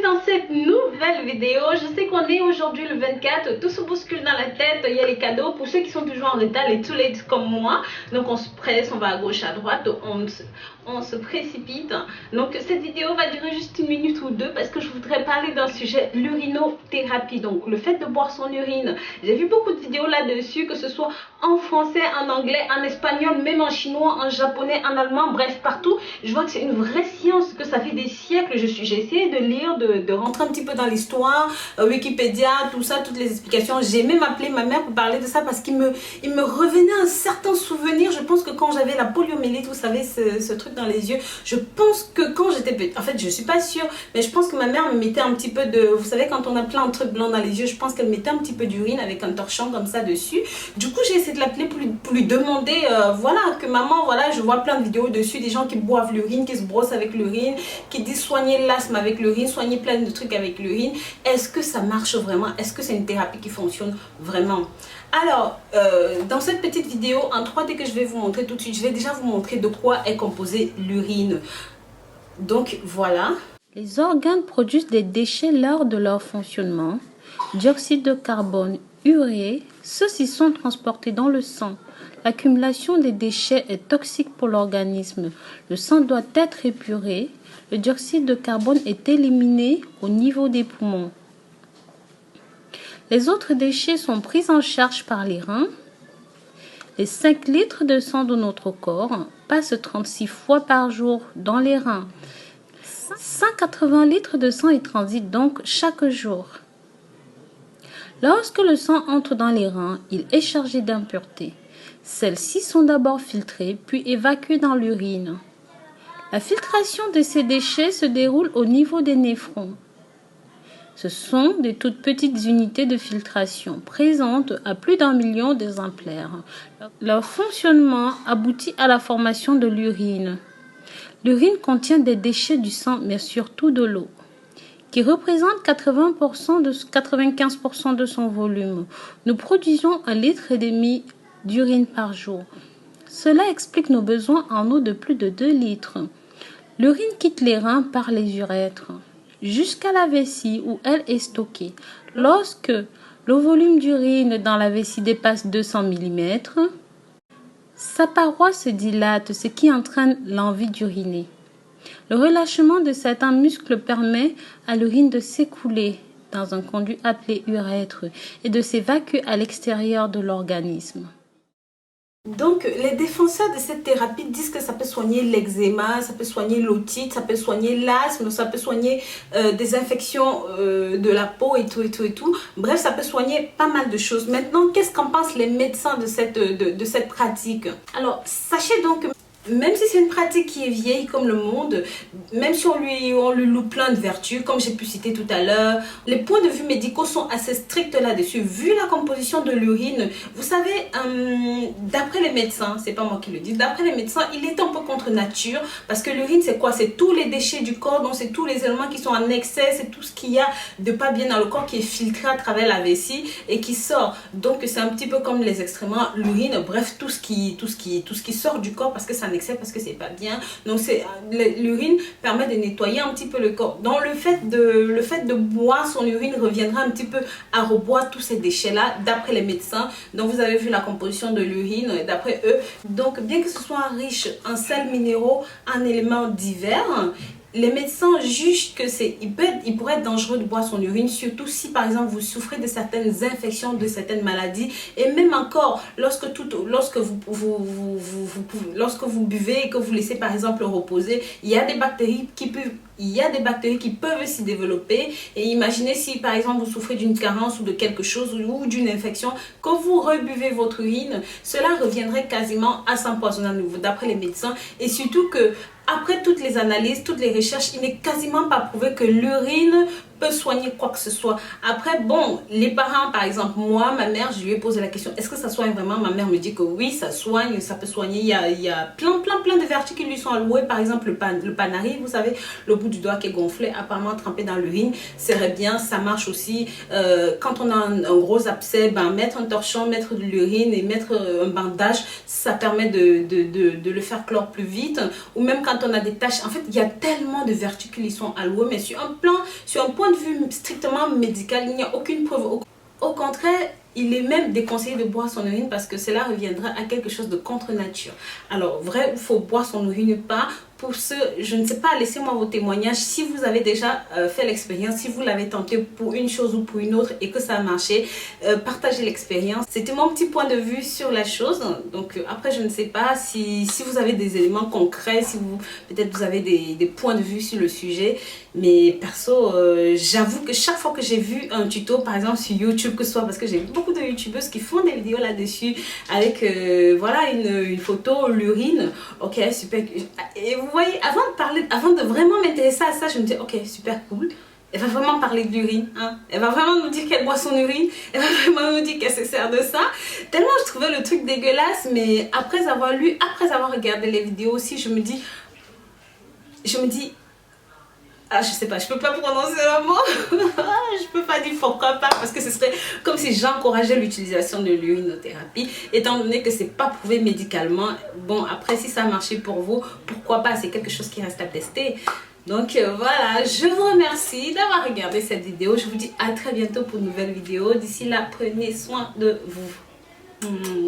dans cette nouvelle vidéo. Je sais qu'on est aujourd'hui le 24, tout se bouscule dans la tête, il y a les cadeaux pour ceux qui sont toujours en retard, les too late comme moi. Donc on se presse, on va à gauche, à droite, on se précipite. Donc cette vidéo va durer juste 1 minute ou 2 parce que je voudrais parler d'un sujet, l'urinothérapie. Donc le fait de boire son urine. J'ai vu beaucoup de vidéos là-dessus, que ce soit en français, en anglais, en espagnol, même en chinois, en japonais, en allemand, bref partout. Je vois que c'est une vraie science, que ça fait des siècles. J'ai essayé de lire, de rentrer un petit peu dans l'histoire, Wikipédia, tout ça, toutes les explications. J'ai même appelé ma mère pour parler de ça parce qu'il me revenait un certain souvenir. Je pense que quand j'avais la poliomyélite, vous savez, ce truc dans les yeux, je pense que quand j'étais petite, en fait je suis pas sûre, mais je pense que ma mère me mettait un petit peu de, vous savez, quand on a plein de trucs blancs dans les yeux, je pense qu'elle mettait un petit peu d'urine avec un torchon comme ça dessus. Du coup j'ai essayé de l'appeler pour lui demander, voilà, que maman, voilà, je vois plein de vidéos dessus, des gens qui boivent l'urine, qui se brossent avec l'urine, qui disent soigner l'asthme avec l'urine, soigner plein de trucs avec l'urine. Est-ce que ça marche vraiment? Est-ce que c'est une thérapie qui fonctionne vraiment? Alors, dans cette petite vidéo en 3D que je vais vous montrer tout de suite, je vais déjà vous montrer de quoi est composée l'urine. Donc, voilà. Les organes produisent des déchets lors de leur fonctionnement. Dioxyde de carbone, urée, ceux-ci sont transportés dans le sang. L'accumulation des déchets est toxique pour l'organisme. Le sang doit être épuré. Le dioxyde de carbone est éliminé au niveau des poumons. Les autres déchets sont pris en charge par les reins. Les 5 litres de sang de notre corps passent 36 fois par jour dans les reins. 180 litres de sang y transitent donc chaque jour. Lorsque le sang entre dans les reins, il est chargé d'impuretés. Celles-ci sont d'abord filtrées, puis évacuées dans l'urine. La filtration de ces déchets se déroule au niveau des néphrons. Ce sont des toutes petites unités de filtration présentes à plus d'1 million d'exemplaires. Leur fonctionnement aboutit à la formation de l'urine. L'urine contient des déchets du sang, mais surtout de l'eau, qui représente 95% de son volume. Nous produisons 1,5 litre d'urine par jour. Cela explique nos besoins en eau de plus de 2 litres. L'urine quitte les reins par les urètres jusqu'à la vessie où elle est stockée. Lorsque le volume d'urine dans la vessie dépasse 200 mm, sa paroi se dilate, ce qui entraîne l'envie d'uriner. Le relâchement de certains muscles permet à l'urine de s'écouler dans un conduit appelé urètre et de s'évacuer à l'extérieur de l'organisme. Donc, les défenseurs de cette thérapie disent que ça peut soigner l'eczéma, ça peut soigner l'otite, ça peut soigner l'asthme, ça peut soigner des infections de la peau et tout. Bref, ça peut soigner pas mal de choses. Maintenant, qu'est-ce qu'en pensent les médecins de cette pratique? Alors, sachez donc que même si c'est une pratique qui est vieille comme le monde, même si on lui loue plein de vertus, comme j'ai pu citer tout à l'heure, les points de vue médicaux sont assez stricts là-dessus. Vu la composition de l'urine, vous savez, d'après les médecins, c'est pas moi qui le dis, d'après les médecins, il est un peu contre nature, parce que l'urine c'est quoi? C'est tous les déchets du corps, donc c'est tous les éléments qui sont en excès, c'est tout ce qu'il y a de pas bien dans le corps qui est filtré à travers la vessie et qui sort. Donc c'est un petit peu comme les excréments, l'urine, bref, tout ce qui sort du corps parce que ça parce que c'est pas bien. Donc l'urine permet de nettoyer un petit peu le corps. Donc le fait de boire son urine reviendra un petit peu à reboire tous ces déchets là d'après les médecins. Donc vous avez vu la composition de l'urine d'après eux. Donc bien que ce soit riche en sels minéraux, en éléments divers, les médecins jugent que il pourrait être dangereux de boire son urine, surtout si par exemple vous souffrez de certaines infections, de certaines maladies, et même encore lorsque vous buvez et que vous laissez par exemple reposer, il y a des bactéries qui peuvent s'y développer. Et imaginez si par exemple vous souffrez d'une carence ou de quelque chose ou d'une infection, que vous rebuvez votre urine, cela reviendrait quasiment à s'empoisonner à nouveau d'après les médecins. Et surtout que après toutes les analyses, toutes les recherches, il n'est quasiment pas prouvé que l'urine peut soigner quoi que ce soit. Après, bon, les parents, par exemple, moi, ma mère, je lui ai posé la question, est-ce que ça soigne vraiment? Ma mère me dit que oui, ça soigne, ça peut soigner. Il y a plein de vertus qui lui sont allouées. Par exemple, le panari, vous savez, le bout du doigt qui est gonflé, apparemment trempé dans l'urine, c'est bien, ça marche aussi. Quand on a un gros abcès, ben, mettre un torchon, mettre de l'urine et mettre un bandage, ça permet de le faire clore plus vite. Ou même quand on a des taches, en fait, il y a tellement de vertus qui lui sont allouées, mais sur un point de vue strictement médical, il n'y a aucune preuve. Au contraire, il est même déconseillé de boire son urine parce que cela reviendra à quelque chose de contre nature. Alors, vrai, il faut boire son urine ou pas. Pour ceux, je ne sais pas, laissez-moi vos témoignages. Si vous avez déjà fait l'expérience, si vous l'avez tenté pour une chose ou pour une autre et que ça a marché, partagez l'expérience. C'était mon petit point de vue sur la chose. Donc après, je ne sais pas si vous avez des éléments concrets, si vous peut-être vous avez des points de vue sur le sujet. Mais perso, j'avoue que chaque fois que j'ai vu un tuto, par exemple sur YouTube, que ce soit parce que j'ai beaucoup de youtubeuses qui font des vidéos là-dessus avec voilà une photo, l'urine. Ok, super. Et vous voyez, avant de vraiment m'intéresser à ça, je me dis ok, super cool. Elle va vraiment parler de l'urine, hein. Elle va vraiment nous dire qu'elle boit son urine. Elle va vraiment nous dire qu'elle se sert de ça. Tellement je trouvais le truc dégueulasse, mais après avoir lu, après avoir regardé les vidéos aussi, je me dis, ah, je sais pas, je peux pas prononcer le mot. Je peux pas dire pourquoi pas, parce que ce serait comme si j'encourageais l'utilisation de l'urinothérapie, étant donné que c'est pas prouvé médicalement. Bon, après, si ça a marché pour vous, pourquoi pas, c'est quelque chose qui reste à tester. Donc voilà, je vous remercie d'avoir regardé cette vidéo. Je vous dis à très bientôt pour une nouvelle vidéo. D'ici là, prenez soin de vous.